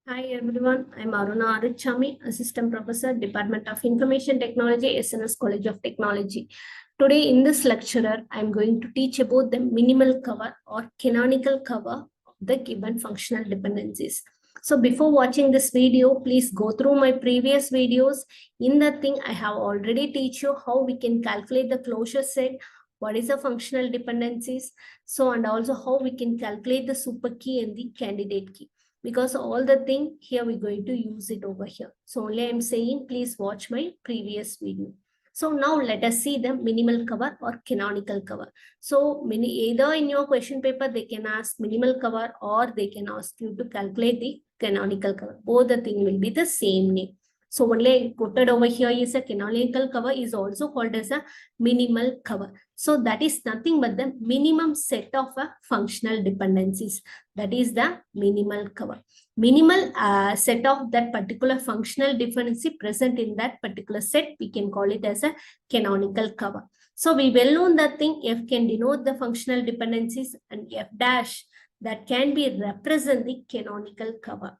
Hi everyone, I'm Aruna, Assistant Professor, Department of Information Technology, SNS College of Technology. Today in this lecture, I'm going to teach about the minimal cover or canonical cover of the given functional dependencies. So before watching this video, please go through my previous videos. In that thing, I have already teach you how we can calculate the closure set, what is the functional dependencies, and also how we can calculate the super key and the candidate key, because all the thing here we're going to use it over here. So only I'm saying, please watch my previous video. So now let us see the minimal cover or canonical cover. So either in your question paper, they can ask minimal cover or they can ask you to calculate the canonical cover. Both the thing will be the same name. So only I quoted over here is a canonical cover is also called as a minimal cover. So that is nothing but the minimum set of functional dependencies. That is the minimal cover. Minimal set of that particular functional dependency present in that particular set, we can call it as a canonical cover. So we well know that thing F can denote the functional dependencies and F dash that can be represent the canonical cover.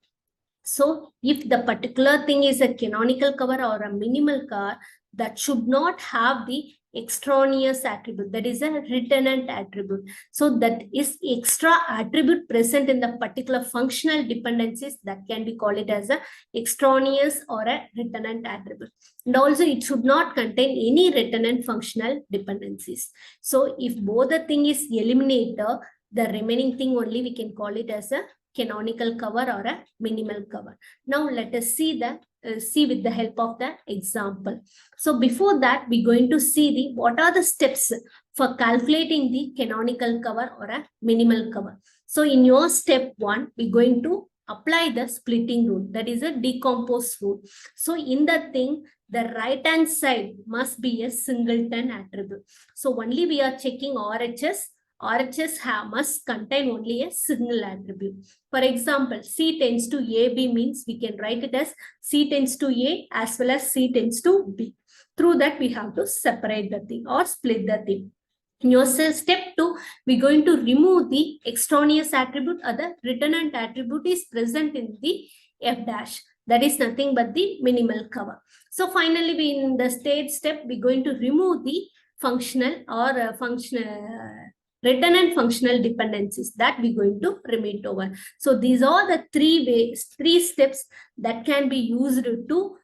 So if the particular thing is a canonical cover or a minimal cover, that should not have the extraneous attribute, that is a retenant attribute. So that is extra attribute present in the particular functional dependencies, that can be called it as a extraneous or a retenant attribute. And also it should not contain any retenant functional dependencies. So if both the thing is eliminated, the remaining thing only we can call it as a canonical cover or a minimal cover. Now let us see with the help of the example. So before that, we're going to see what are the steps for calculating the canonical cover or a minimal cover. So in your step 1, we're going to apply the splitting rule, that is a decompose rule. So in that thing, the right hand side must be a singleton attribute. So only we are checking RHS must contain only a single attribute. For example, C tends to AB means we can write it as C tends to A as well as C tends to B. Through that, we have to separate the thing or split the thing. In your step 2, we're going to remove the extraneous attribute or the retenant attribute is present in the F dash. That is nothing but the minimal cover. So finally, we in the step, we're going to remove the functional or retenant functional dependencies that we're going to remit over. So these are the three steps that can be used to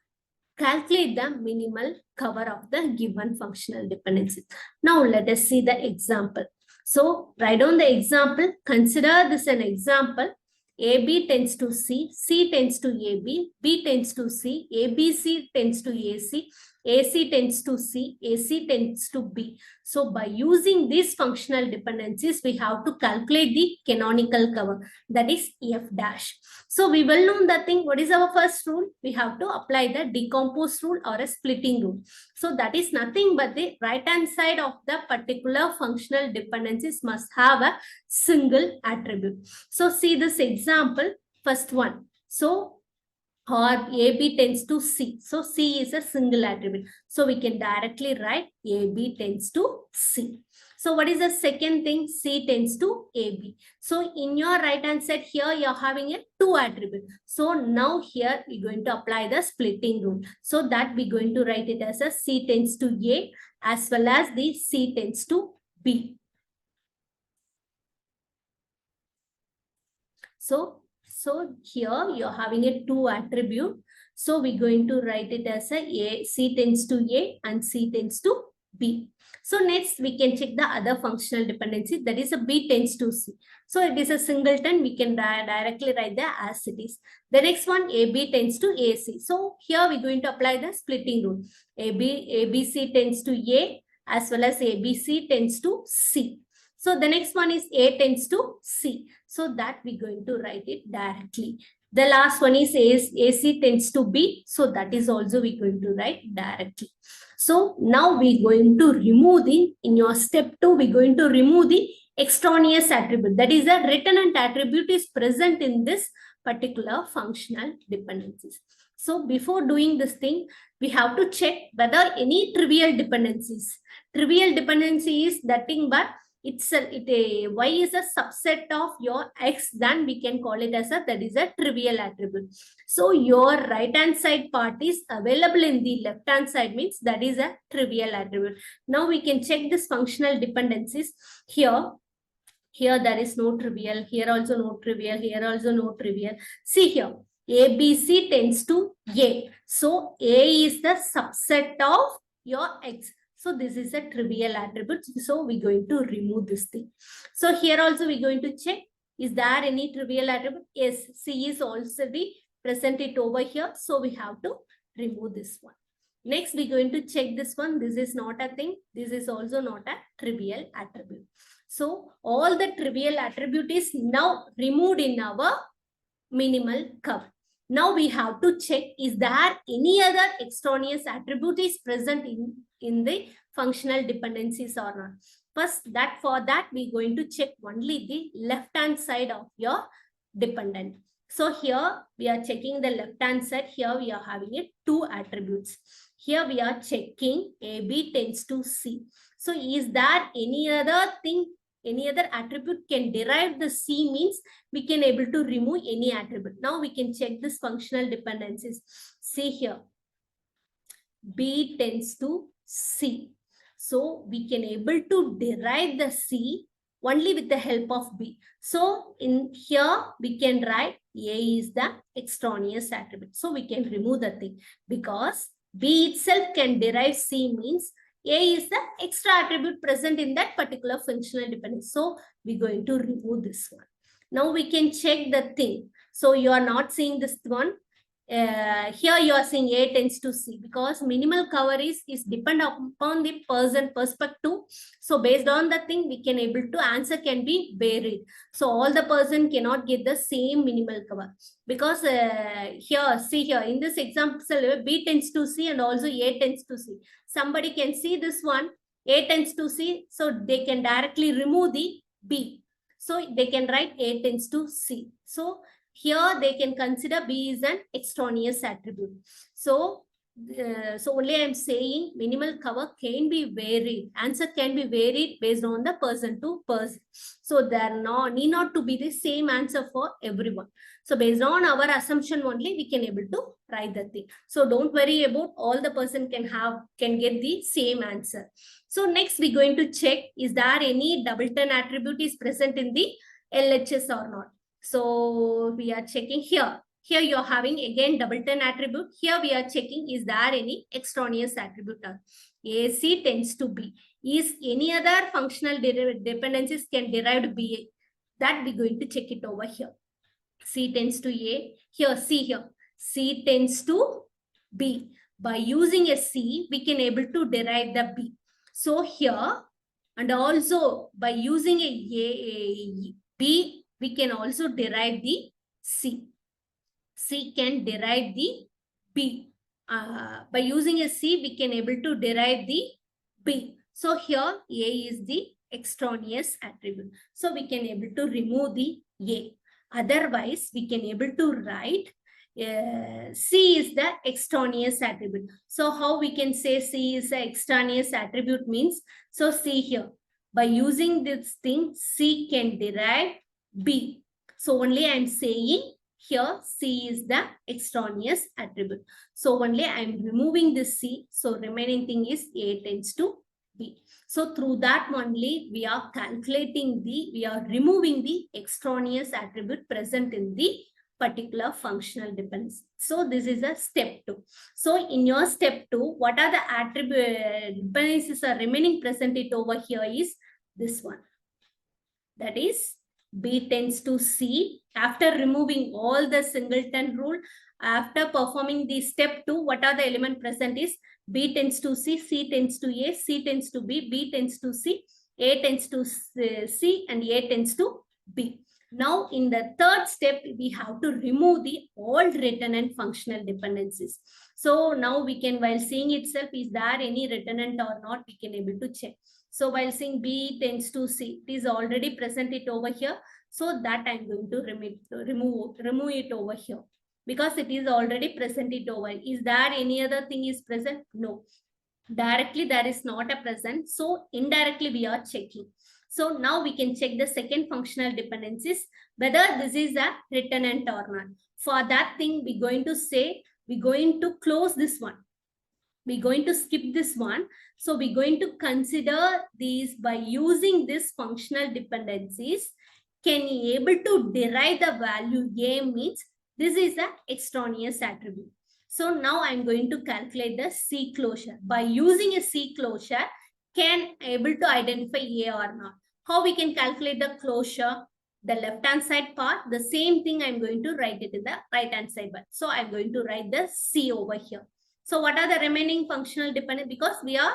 calculate the minimal cover of the given functional dependencies. Now let us see the example. So write down the example. Consider this an example. AB tends to C, C tends to AB, B tends to C, ABC tends to AC, AC tends to C, AC tends to B. So by using these functional dependencies, we have to calculate the canonical cover, that is F dash. So we will know that thing. What is our first rule? We have to apply the decompose rule or a splitting rule. So that is nothing but the right hand side of the particular functional dependencies must have a single attribute. So see this example, first one. So or AB tends to C. So C is a single attribute. So we can directly write AB tends to C. So what is the second thing? C tends to AB. So in your right hand side here, you're having a 2 attribute. So now here we're going to apply the splitting rule. So that we're going to write it as a C tends to A as well as the C tends to B. So here you're having a 2 attribute. So we're going to write it as a C tends to A and C tends to B. So next we can check the other functional dependency, that is a B tends to C. So it is a singleton, we can directly write the as it is. The next one, AB tends to AC. So here we're going to apply the splitting rule. ABC tends to A as well as ABC tends to C. So the next one is A tends to C. So that we're going to write it directly. The last one is AC tends to B. So that is also we're going to write directly. So now we're going to remove in your step 2, we're going to remove the extraneous attribute. That is a retenant attribute is present in this particular functional dependencies. So before doing this thing, we have to check whether any trivial dependencies. Trivial dependency is nothing but y is a subset of your x, then we can call it as that is a trivial attribute. So your right hand side part is available in the left hand side, means that is a trivial attribute. Now we can check this functional dependencies. Here there is no trivial, here also no trivial, here also no trivial. See here, A, B, C tends to A. So A is the subset of your X. So this is a trivial attribute. So we're going to remove this thing. So here also we're going to check, is there any trivial attribute? Yes, C is already present it over here. So we have to remove this one. Next, we're going to check this one. This is not a thing. This is also not a trivial attribute. So all the trivial attribute is now removed in our minimal cover. Now we have to check, is there any other extraneous attribute is present in the functional dependencies or not. First, for that we're going to check only the left hand side of your dependent. So here we are checking the left hand side. Here we are having it two attributes. Here we are checking AB tends to C. So is there any other thing, any other attribute can derive the C, means we can able to remove any attribute. Now we can check this functional dependencies. See here, B tends to C. So we can able to derive the C only with the help of B. So in here we can write A is the extraneous attribute. So we can remove the thing because B itself can derive C, means A is the extra attribute present in that particular functional dependence. So we're going to remove this one. Now we can check the thing. So you are not seeing this one. Here you are seeing A tends to C because minimal cover is dependent upon the person perspective. So based on the thing, we can able to answer can be varied. So all the person cannot get the same minimal cover because here, see here in this example, B tends to C and also A tends to C. Somebody can see this one, A tends to C, so they can directly remove the B. So they can write A tends to C. So here they can consider B is an extraneous attribute. So only I am saying minimal cover can be varied. Answer can be varied based on the person to person. So there need not to be the same answer for everyone. So based on our assumption only, we can able to write the thing. So don't worry about all the person can get the same answer. So next we're going to check, is there any doubleton attribute is present in the LHS or not. So we are checking here. Here you are having again doubleton attribute. Here we are checking, is there any extraneous attribute? AC tends to B. Is any other functional dependencies can derive BA? That we're going to check it over here. C tends to A. Here, C here. C tends to B. By using a C, we can able to derive the B. So here, and also by using a B, we can also derive the C. C can derive the B. By using a C, we can able to derive the B. So here A is the extraneous attribute. So we can able to remove the A. Otherwise, we can able to write C is the extraneous attribute. So how we can say C is the extraneous attribute means, so see here, by using this thing, C can derive B. So only I am saying here C is the extraneous attribute. So only I am removing this C. So remaining thing is A tends to B. So through that only we are we are removing the extraneous attribute present in the particular functional dependency. So this is a step 2. So in your step 2, what are the attribute dependencies are remaining present it over here is this one. That is B tends to C. After removing all the singleton rule, after performing the step 2, what are the element present is B tends to C, C tends to A, C tends to B, B tends to C, A tends to C, and A tends to B. Now, in the third step, we have to remove the all retenant functional dependencies. So now we can, while seeing itself, is there any retenant or not, we can able to check. So while saying B tends to C, it is already present it over here. So that I'm going to remove it over here because it is already present it over. Is there any other thing is present? No. Directly there is not a present. So indirectly we are checking. So now we can check the second functional dependencies, whether this is a retenant or not. For that thing, we're going to say, we're going to close this one. We're going to skip this one. So we're going to consider these by using this functional dependencies. Can be able to derive the value A means this is an extraneous attribute. So now I'm going to calculate the C closure. By using a C closure, can able to identify A or not. How we can calculate the closure? The left-hand side part, the same thing I'm going to write it in the right-hand side part. So I'm going to write the C over here. So what are the remaining functional dependent? Because we are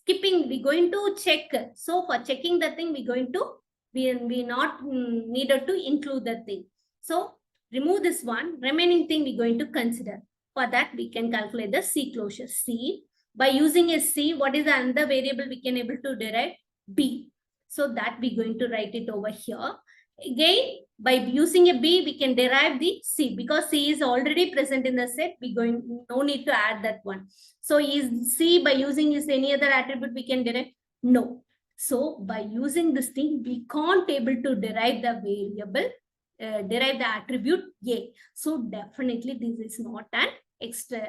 skipping, we're going to check. So for checking the thing, we're going to, we not needed to include the thing. So remove this one, remaining thing we're going to consider. For that, we can calculate the C closure. C, by using a C, what is the another variable we can able to derive? B. So that we're going to write it over here. Again, by using a B, we can derive the C because C is already present in the set. We no need to add that one. So is C by using is any other attribute we can derive? No. So by using this thing, we can't able to derive the variable, derive the attribute A. So definitely this is not an extra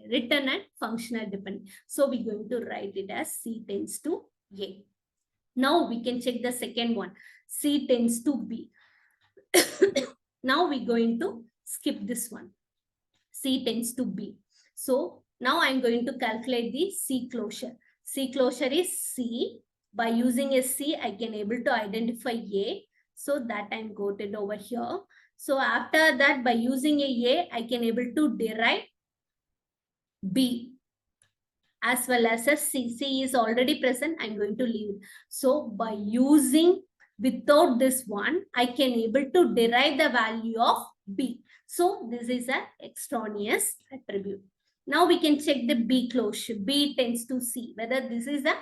written and functional dependent. So we're going to write it as C tends to A. Now we can check the second one. C tends to B. Now we're going to skip this one. C tends to B. So now I'm going to calculate the C closure. C closure is C. By using a C, I can able to identify A. So that I'm quoted over here. So after that, by using a I can able to derive B as well as a C. C is already present. I'm going to leave it. So by using without this one, I can able to derive the value of B. So this is an extraneous attribute. Now we can check the B closure. B tends to C, whether this is a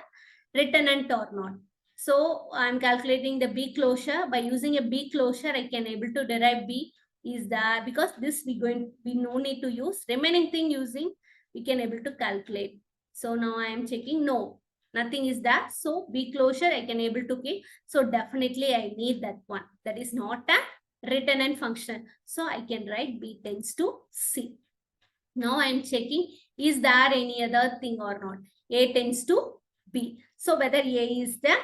retenant or not. So I'm calculating the B closure. By using a B closure, I can able to derive B is that because this we no need to use. Remaining thing using, we can able to calculate. So now I am checking, no, nothing is that. So B closure, I can able to keep. So definitely I need that one. That is not a retenant function. So I can write B tends to C. Now I am checking, is there any other thing or not? A tends to B. So whether A is the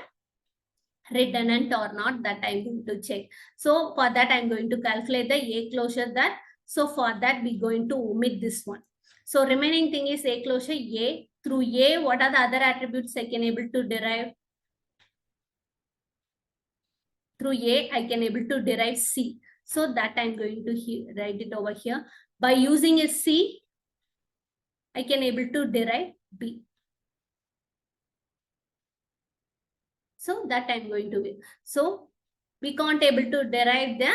retenant or not, that I'm going to check. So for that, I'm going to calculate the A closure that. So for that, we're going to omit this one. So remaining thing is A closure A. Through A, what are the other attributes I can able to derive? Through A, I can able to derive C. So that I'm going to write it over here. By using a C, I can able to derive B. So that I'm going to be. So we can't able to derive the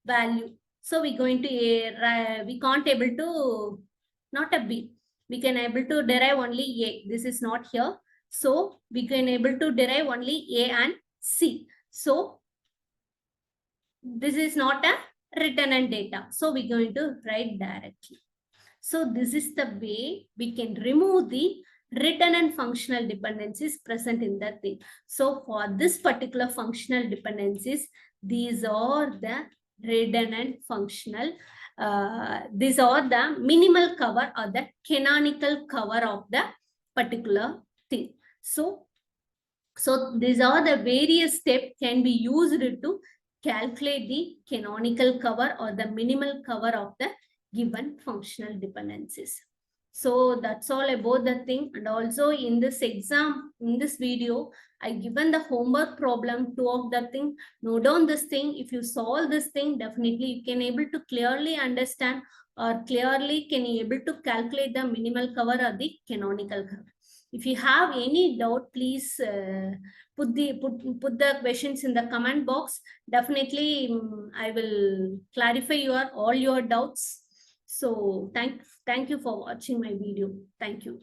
value. So we're going to, we can't able to, not a B. We can able to derive only A. This is not here. So we can able to derive only A and C. So this is not a retenant data. So we're going to write directly. So this is the way we can remove the retenant functional dependencies present in the thing. So for this particular functional dependencies, these are the retenant functional. These are the minimal cover or the canonical cover of the particular thing. So these are the various steps can be used to calculate the canonical cover or the minimal cover of the given functional dependencies. So that's all about the thing. And also in this exam, in this video, I given the homework problem 2 of the thing. Note down this thing. If you solve this thing, definitely you can able to clearly understand or clearly can able to calculate the minimal cover or the canonical cover. If you have any doubt, please put the questions in the comment box. Definitely, I will clarify all your doubts. So thank you for watching my video. Thank you.